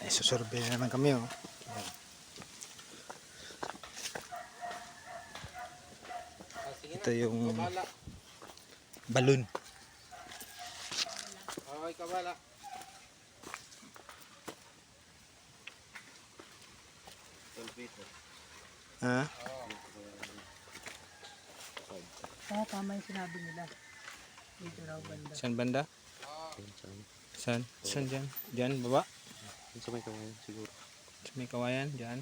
Isusurvey na naman kami, oh. Ito yung balon. Okay, kabala. Ha? Oo, tama yung sinabi nila. Dito raw banda. Saan banda? Saan? Saan dyan? Dyan, baba? Sa may kawayan siguro. Sa may kawayan, dyan.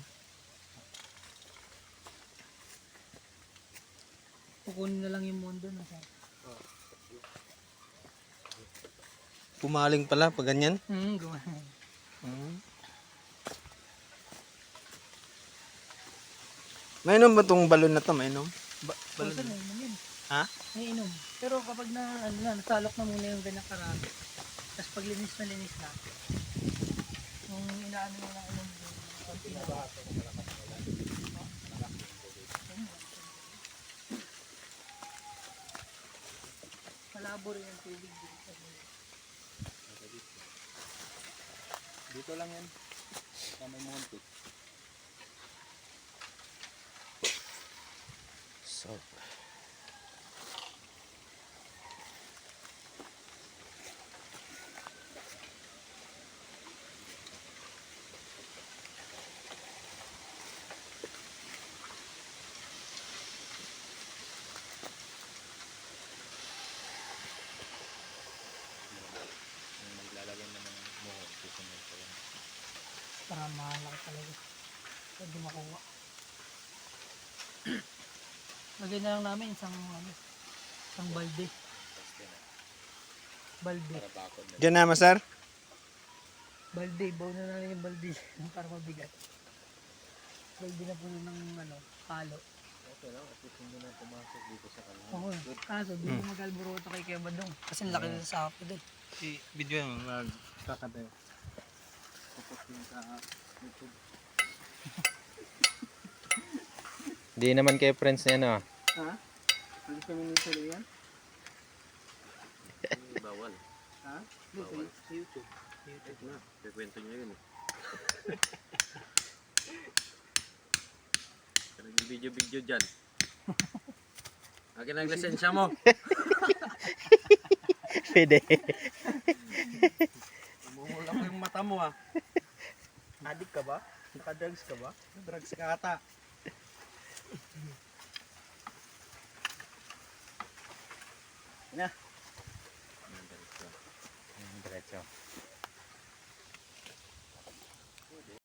Kukunin na lang yung mundo na sir. Pumaling pala pag ganyan. Gawa. Mainom ba tong balon na to? Mainom? Balon na inom yun. Ha? May inom. Pero kapag nasalok na muna yung ganyan karami, tapos pag linis na, yung inaano mo na inom doon, konti na ba? Malabo rin ang tubig dito. Dito lang yan. Sa may monte. So, Naglalagay naman ng mohon. Susunod pa yan. Para malaki talaga. Pwede makuha. Lagay na lang namin isang balde. Balde. Para bakod na. dyan na, Masar? Balde, bawa na lang yung balde para mabigat. Balde na puno ng palo. Okay lang. At least hindi na pumasok dito sa kanal. Oo. Kaso, di mo mag-alburoto kay Kuya Badong. Kasi ang laki na sa apo doon. Video yung magkakatayo. Tapos yun sa YouTube. Di naman kayo friends niya, no? Ha? Ano kami nito yan? Bawal. Ha? Bawal. Sa YouTube. YouTube na. Kikwento nyo yun. Video dyan. Akin ang lisensya mo. Pwede. Umumula ko yung mata mo, ah. Adik ka ba? Naka-drugs ka ba? Drugs ka ata. Na. Diretso.